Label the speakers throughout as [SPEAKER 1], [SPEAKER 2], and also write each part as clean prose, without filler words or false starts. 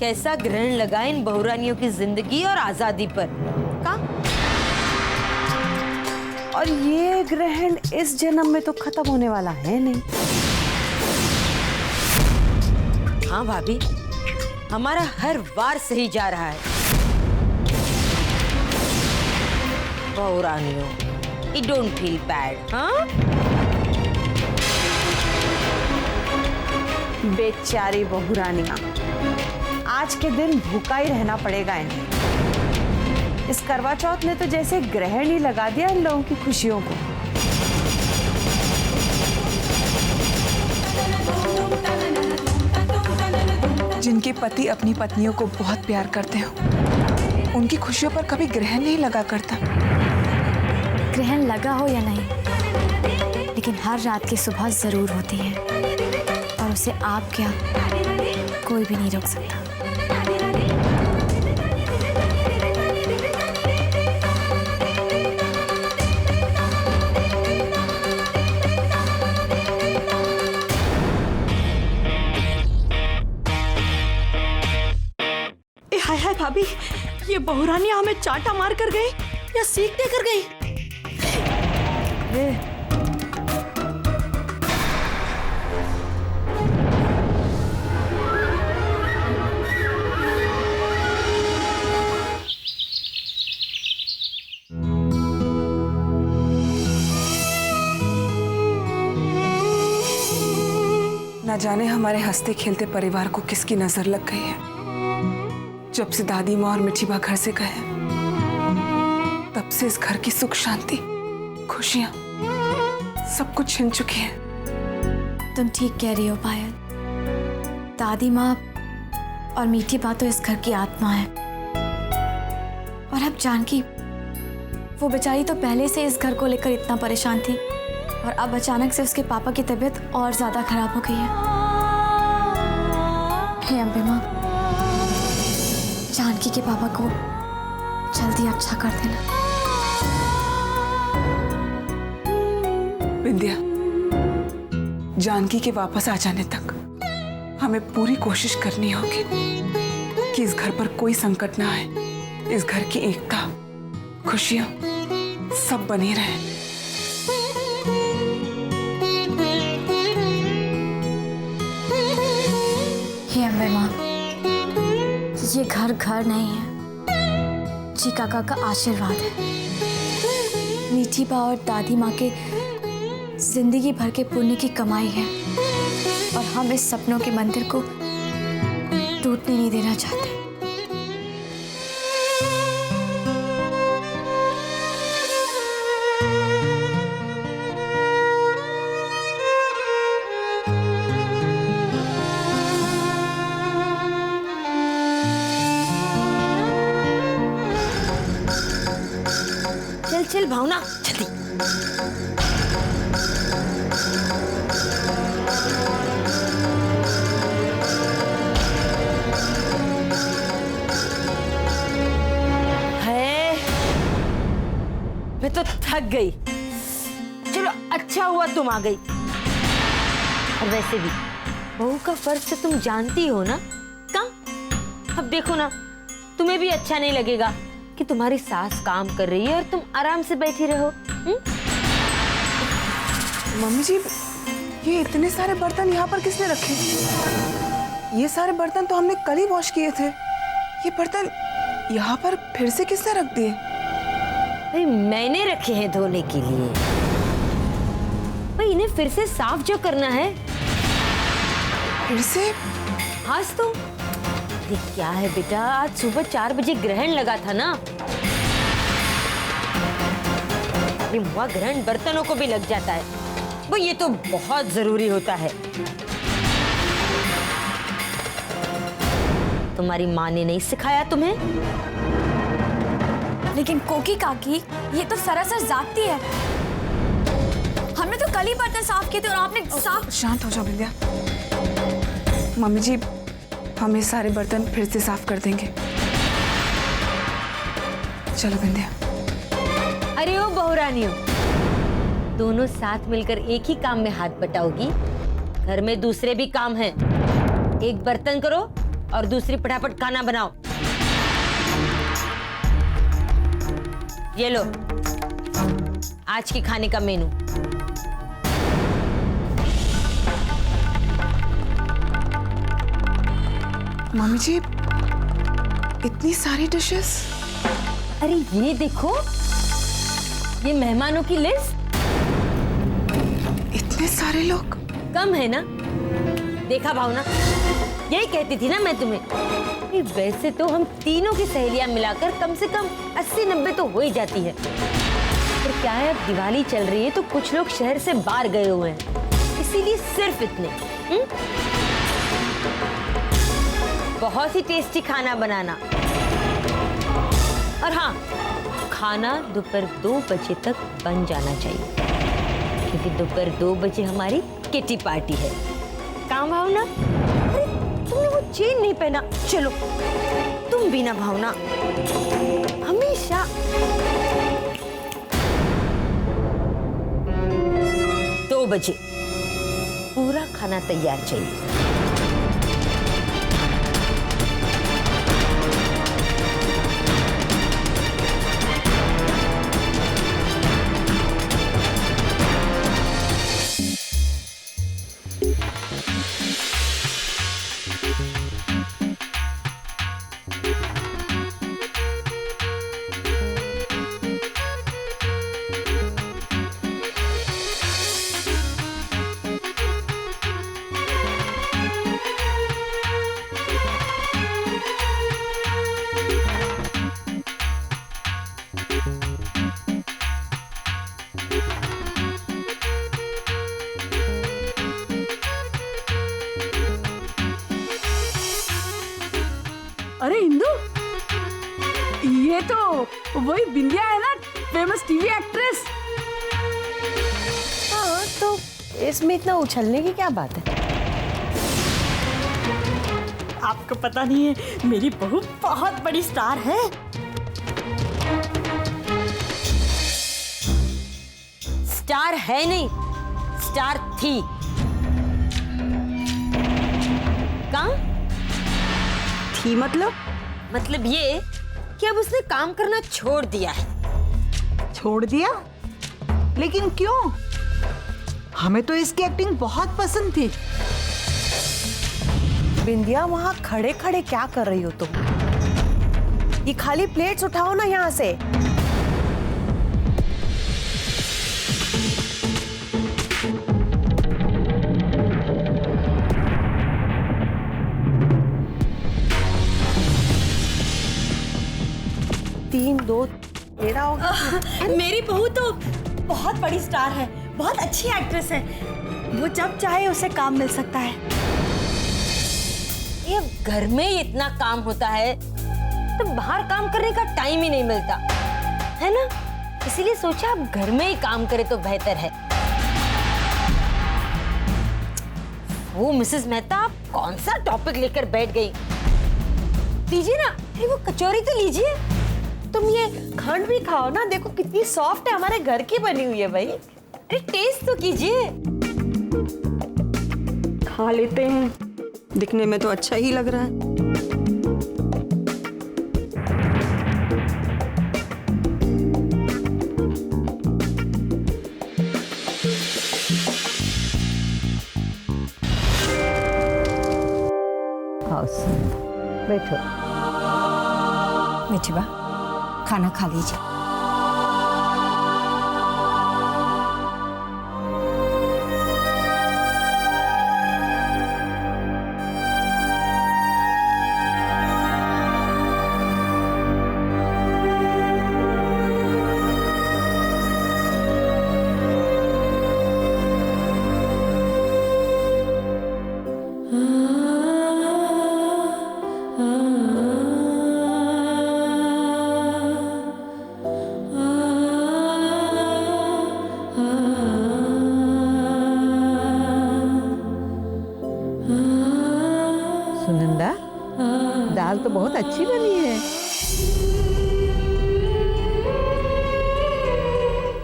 [SPEAKER 1] कैसा ग्रहण लगा इन बहुरानियों की जिंदगी और आजादी पर। का?
[SPEAKER 2] और ये ग्रहण इस जन्म में तो खत्म होने वाला है नहीं।
[SPEAKER 1] हाँ भाभी, हमारा हर वार सही जा रहा है। बहुरानियों, you don't feel bad, हाँ?
[SPEAKER 2] बेचारी बहुरानियां, आज के दिन भूखा ही रहना पड़ेगा इन्हें। इस करवा चौथ ने तो जैसे ग्रहण ही लगा दिया इन लोगों की खुशियों को।
[SPEAKER 3] जिनके पति अपनी पत्नियों को बहुत प्यार करते हो, उनकी खुशियों पर कभी ग्रहण नहीं लगा करता।
[SPEAKER 4] ग्रहण लगा हो या नहीं, लेकिन हर रात की सुबह जरूर होती है और उसे आप क्या कोई भी नहीं रोक सकता।
[SPEAKER 5] हाय हाय भाभी, ये बहुरानियां हमें चाटा मार कर गई या सीख दे कर गई?
[SPEAKER 3] न जाने हमारे हंसते खेलते परिवार को किसकी नजर लग गई है। जब से दादी माँ और मिठी बा घर से गए, तब से इस घर की सुख शांति, खुशियां सब कुछ छिन चुकी है।
[SPEAKER 4] तुम ठीक कह रही हो पायल। दादी माँ और मीठी बा तो इस घर की आत्मा है, और अब जानकी, वो बेचारी तो पहले से इस घर को लेकर इतना परेशान थी, और अब अचानक से उसके पापा की तबीयत और ज्यादा खराब हो गई है। हे अम्बे माँ, जानकी के पापा को जल्दी अच्छा कर देना।
[SPEAKER 3] विंध्या, जानकी के वापस आ जाने तक हमें पूरी कोशिश करनी होगी कि इस घर पर कोई संकट ना आए। इस घर की एकता, खुशियां सब बनी रहे।
[SPEAKER 4] हे अम्बे माँ, ये घर घर नहीं है, जी काका का आशीर्वाद है। मीठी बा और दादी माँ के जिंदगी भर के पुण्य की कमाई है, और हम इस सपनों के मंदिर को टूटने नहीं देना चाहते।
[SPEAKER 1] चल चल भावना, जल्दी। है, मैं तो थक गई। चलो अच्छा हुआ तुम आ गई। और वैसे भी बहू का फर्ज तो तुम जानती हो ना। कहाँ? अब देखो ना, तुम्हें भी अच्छा नहीं लगेगा कि तुम्हारी सास काम कर रही है और तुम आराम से बैठी रहो।
[SPEAKER 3] मम्मी जी, ये इतने सारे बर्तन यहाँ पर किसने रखे? ये सारे बर्तन तो हमने कल ही वॉश किए थे। ये बर्तन यहाँ पर फिर से किसने रख दिए?
[SPEAKER 1] भाई मैंने रखे हैं धोने के लिए। भाई इन्हें फिर से साफ जो करना है।
[SPEAKER 3] फिर से?
[SPEAKER 1] आज तो ये क्या है बेटा, आज सुबह 4 बजे ग्रहण लगा था ना। ये हुआ ग्रहण बर्तनों को भी लग जाता है। वो ये तो बहुत जरूरी होता है। तुम्हारी माँ ने नहीं सिखाया तुम्हें?
[SPEAKER 4] लेकिन कोकी काकी, ये तो सरासर जाती है। हमने तो कल ही बर्तन साफ किए थे और आपने साफ।
[SPEAKER 3] शांत हो जाओ विंध्या। मम्मी जी, हम ये सारे बर्तन फिर से साफ कर देंगे। चलो विंध्या।
[SPEAKER 1] अरे ओ बहुरानियों, दोनों साथ मिलकर एक ही काम में हाथ बटाओगी। घर में दूसरे भी काम हैं। एक बर्तन करो, और दूसरी फटाफट खाना बनाओ। ये लो आज के खाने का मेनू।
[SPEAKER 3] मम्मी जी, इतनी सारी डिशेस।
[SPEAKER 1] अरे ये देखो, ये मेहमानों की लिस्ट।
[SPEAKER 3] इतने सारे लोग।
[SPEAKER 1] कम है ना? देखा भावना, यही कहती थी ना मैं तुम्हें कि वैसे तो हम तीनों की सहेलियां मिलाकर कम से कम 80-90 तो हो ही जाती है। पर क्या है, अब दिवाली चल रही है तो कुछ लोग शहर से बाहर गए हुए हैं, इसीलिए सिर्फ इतने। बहुत ही टेस्टी खाना बनाना। और हाँ, खाना दोपहर 2 बजे तक बन जाना चाहिए, क्योंकि दोपहर 2 बजे हमारी किटी पार्टी है। काम भावना? अरे तुमने वो चेन नहीं पहना। चलो तुम भी ना भावना, हमेशा। दो बजे पूरा खाना तैयार चाहिए।
[SPEAKER 5] अरे इंदु, ये तो वही बिंदिया है ना, फेमस टीवी एक्ट्रेस।
[SPEAKER 2] हाँ, तो इसमें इतना उछलने की क्या बात है?
[SPEAKER 5] आपको पता नहीं है, मेरी बहू बहुत बड़ी स्टार है।
[SPEAKER 1] स्टार है नहीं, स्टार थी। कहाँ
[SPEAKER 5] थी मतलब?
[SPEAKER 1] मतलब ये कि अब उसने काम करना छोड़ दिया है।
[SPEAKER 6] छोड़ दिया? लेकिन क्यों? हमें तो इसकी एक्टिंग बहुत पसंद थी।
[SPEAKER 2] बिंदिया, वहां खड़े खड़े क्या कर रही हो तुम? ये खाली प्लेट्स उठाओ ना यहाँ से। तीन दो तेरा होगा।
[SPEAKER 5] मेरी बहू तो बहुत बड़ी स्टार है, बहुत अच्छी एक्ट्रेस है। वो जब चाहे उसे काम मिल सकता है।
[SPEAKER 1] ये घर में ही इतना काम होता है तो बाहर काम करने का टाइम ही नहीं मिलता है ना, इसीलिए सोचा अब घर में ही काम करे तो बेहतर है। वो मिसेस मेहता, आप कौन सा टॉपिक लेकर बैठ गई? लीजिए ना, अरे वो कचौरी तो लीजिए।
[SPEAKER 2] तुम ये खंड भी खाओ ना, देखो कितनी सॉफ्ट है, हमारे घर की बनी हुई है भाई।
[SPEAKER 1] अरे टेस्ट तो कीजिए।
[SPEAKER 5] खा लेते हैं, दिखने में तो अच्छा ही लग रहा है।
[SPEAKER 1] आओ बैठो।
[SPEAKER 7] मिठीबा, खाना खा लीजिए।
[SPEAKER 6] सुनंदा, दाल तो बहुत अच्छी बनी है।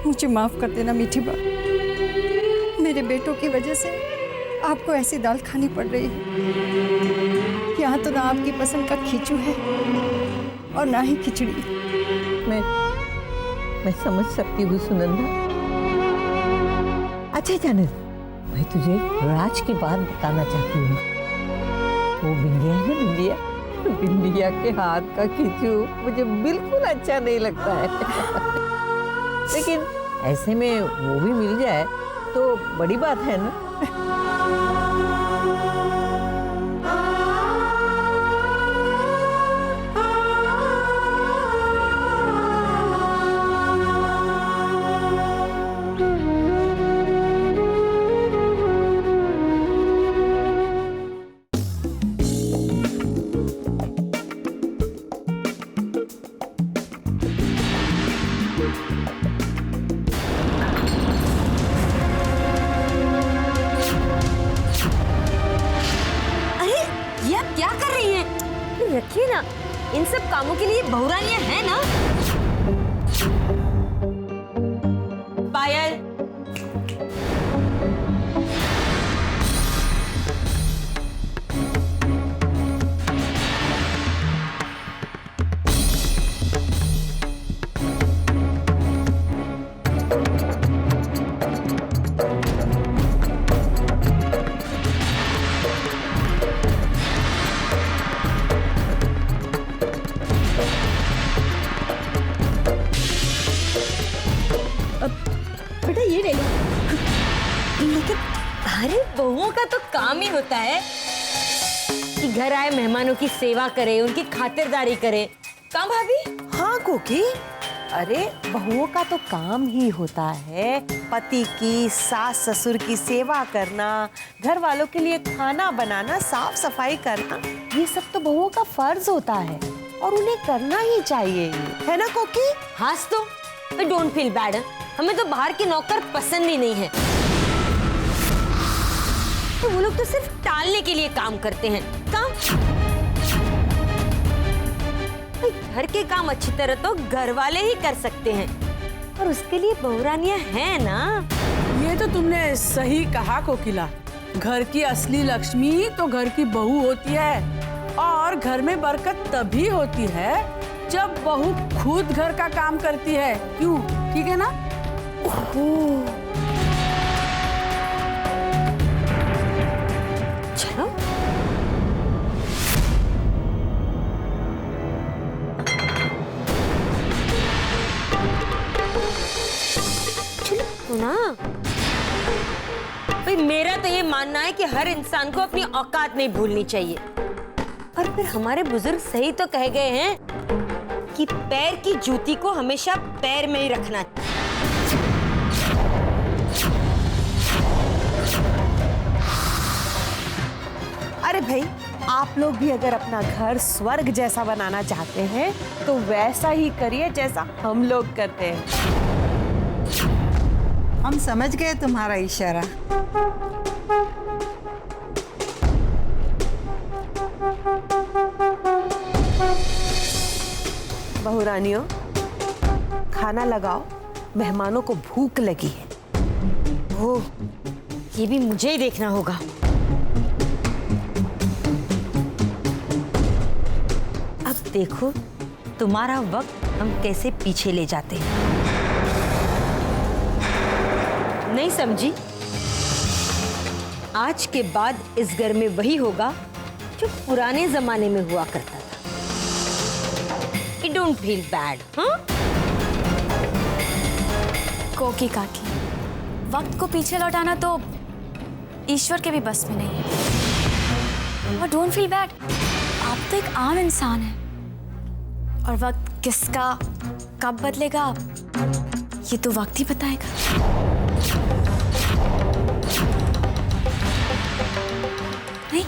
[SPEAKER 7] मुझे माफ कर देना मीठीबा, मेरे बेटों की वजह से
[SPEAKER 5] आपको ऐसी दाल खानी पड़ रही है। यहाँ तो ना आपकी पसंद का खींचू है और ना ही खिचड़ी।
[SPEAKER 8] मैं समझ सकती हूँ सुनंदा। अच्छा जानत, मैं तुझे राज की बात बताना चाहती हूँ। वो बिंदिया है ना, बिंदिया के हाथ का खींचू मुझे बिल्कुल अच्छा नहीं लगता है। लेकिन ऐसे में वो भी मिल जाए तो बड़ी बात है ना।
[SPEAKER 1] क्या कर रही हैं? रखिए ना, इन सब कामों के लिए बहुरानियां हैं ना। पायल,
[SPEAKER 5] बेटा ये ले लो।
[SPEAKER 1] लेकिन अरे बहुओं का तो काम ही होता है कि घर आए मेहमानों की सेवा करे, उनकी खातिरदारी करे। काम भाभी?
[SPEAKER 2] हाँ कोकी, अरे बहुओं का तो काम ही होता है पति की, सास ससुर की सेवा करना, घर वालों के लिए खाना बनाना, साफ सफाई करना, ये सब तो बहुओं का फर्ज होता है और उन्हें करना ही चाहिए, है ना कोकी?
[SPEAKER 1] हास तो डोंट फील बैड। हमें तो बाहर के नौकर पसंद ही नहीं है। तो वो लोग तो सिर्फ टालने के लिए काम करते हैं। काम, घर के काम अच्छी तरह तो घर वाले ही कर सकते हैं और उसके लिए बहुरानियां हैं ना।
[SPEAKER 9] ये तो तुमने सही कहा कोकिला। घर की असली लक्ष्मी तो घर की बहू होती है और घर में बरकत तभी होती है जब बहू खुद घर का काम करती है। क्यों? ठीक है ना?
[SPEAKER 1] चलो चलो ना भाई, मेरा तो ये मानना है कि हर इंसान को अपनी औकात नहीं भूलनी चाहिए। पर फिर हमारे बुजुर्ग सही तो कह गए हैं कि पैर की जूती को हमेशा पैर में ही रखना।
[SPEAKER 2] अरे भाई, आप लोग भी अगर अपना घर स्वर्ग जैसा बनाना चाहते हैं तो वैसा ही करिए जैसा हम लोग करते हैं।
[SPEAKER 6] हम समझ गए तुम्हारा इशारा।
[SPEAKER 2] बहुरानियों, खाना लगाओ, मेहमानों को भूख लगी है।
[SPEAKER 1] ओह, ये भी मुझे ही देखना होगा। अब देखो तुम्हारा वक्त हम कैसे पीछे ले जाते हैं। नहीं समझी? आज के बाद इस घर में वही होगा जो पुराने जमाने में हुआ करता था। Don't feel bad. हाँ,
[SPEAKER 4] कोकी काकी, वक्त को पीछे लौटाना तो ईश्वर के भी बस में नहीं है। और डोंट फील बैड, आप तो एक आम इंसान हैं और वक्त किसका कब बदलेगा ये तो वक्त ही बताएगा। नहीं?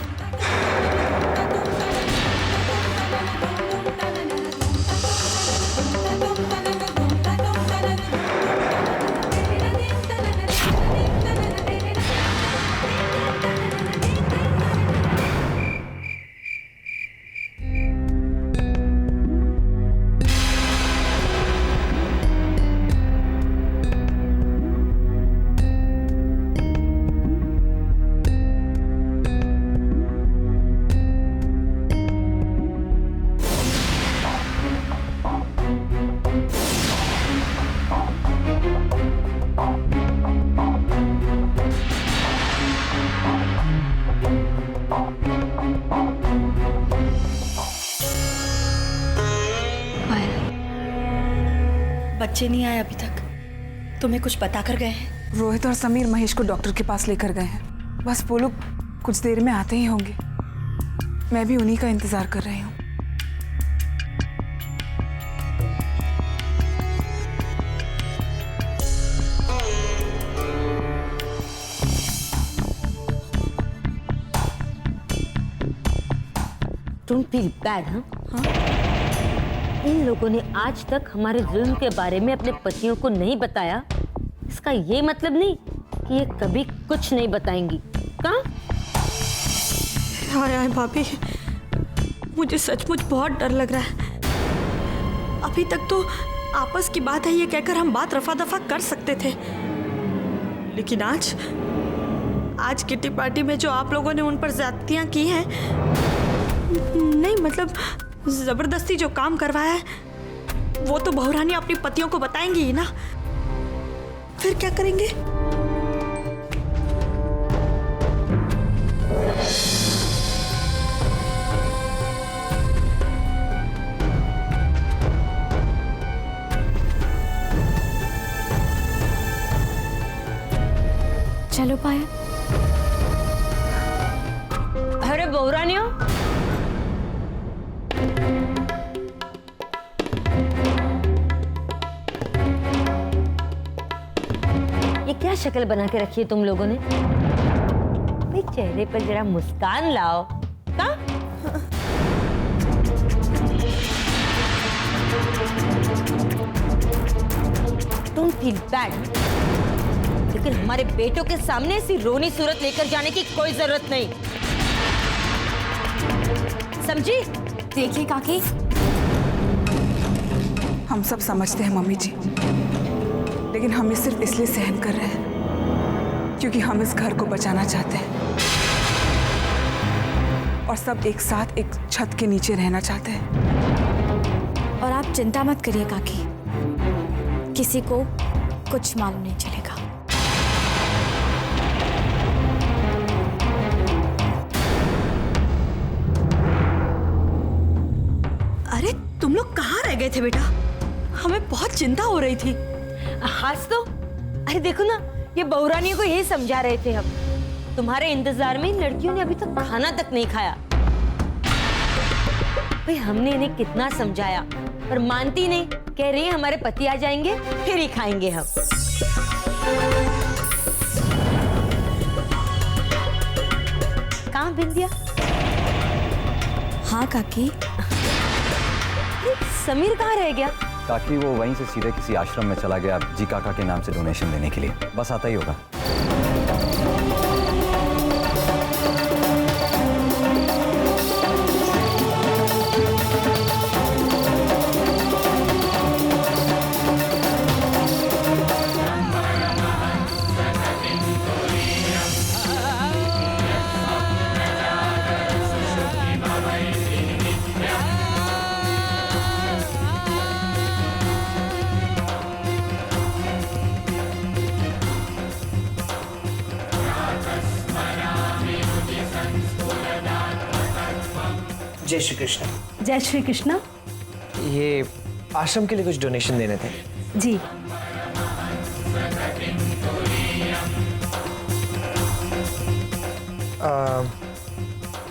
[SPEAKER 10] बच्चे नहीं आए अभी तक। तुम्हें कुछ बता कर गए हैं?
[SPEAKER 3] रोहित और समीर महेश को डॉक्टर के पास लेकर गए हैं। बस वो लोग कुछ देर में आते ही होंगे। मैं भी उन्हीं का इंतजार कर रही हूँ।
[SPEAKER 1] Don't feel bad, हाँ? इन लोगों ने आज तक हमारे जुल्म के बारे में अपने पतियों को नहीं बताया। इसका ये मतलब नहीं कि ये कभी कुछ नहीं बताएंगी। कहाँ?
[SPEAKER 10] हाय हाय भाभी, मुझे सचमुच बहुत डर लग रहा है। अभी तक तो आपस की बात है ये कहकर हम बात रफा दफा कर सकते थे, लेकिन आज किटी पार्टी में जो आप लोगों ने उन पर ज्यादतियां की हैं, नहीं मतलब जबरदस्ती जो काम करवाया है, वो तो बहुरानी अपनी पतियों को बताएंगी ही ना। फिर क्या करेंगे?
[SPEAKER 4] चलो पायल।
[SPEAKER 1] अरे बहुरानियों, ये क्या शक्ल बना के रखी है तुम लोगों ने? भाई चेहरे पर जरा मुस्कान लाओ। हाँ? Don't feel bad, लेकिन हमारे बेटों के सामने ऐसी रोनी सूरत लेकर जाने की कोई जरूरत नहीं, समझी?
[SPEAKER 4] देखिए काकी,
[SPEAKER 3] हम सब समझते हैं मम्मी जी, लेकिन हम ये सिर्फ इसलिए सहन कर रहे हैं क्योंकि हम इस घर को बचाना चाहते हैं और सब एक साथ एक छत के नीचे रहना चाहते हैं।
[SPEAKER 4] और आप चिंता मत करिए काकी, किसी को कुछ मालूम नहीं चलेगा।
[SPEAKER 10] अरे तुम लोग कहाँ रह गए थे बेटा? हमें बहुत चिंता हो रही थी।
[SPEAKER 1] हास तो, अरे देखो ना, ये बहुरानियों को यही समझा रहे थे हम। तुम्हारे इंतजार में इन लड़कियों ने अभी तक खाना तक नहीं खाया। भाई हमने इन्हें कितना समझाया, पर मानती नहीं। कह रही है हमारे पति आ जाएंगे फिर ही खाएंगे हम। कहाँ बिंदिया?
[SPEAKER 4] हाँ काकी।
[SPEAKER 1] समीर कहाँ रह गया?
[SPEAKER 11] काकी वो वहीं से सीधे किसी आश्रम में चला गया जी काका के नाम से डोनेशन देने के लिए। बस आता ही होगा।
[SPEAKER 12] जय श्री कृष्ण।
[SPEAKER 10] जय श्री कृष्ण।
[SPEAKER 12] ये आश्रम के लिए कुछ डोनेशन देने थे।
[SPEAKER 10] जी।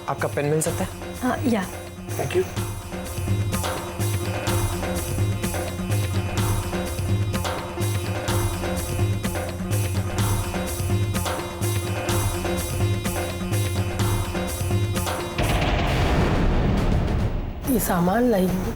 [SPEAKER 12] आपका पेन मिल सकता है?
[SPEAKER 10] या।
[SPEAKER 12] Thank you.
[SPEAKER 9] ये सामान लाई हूँ।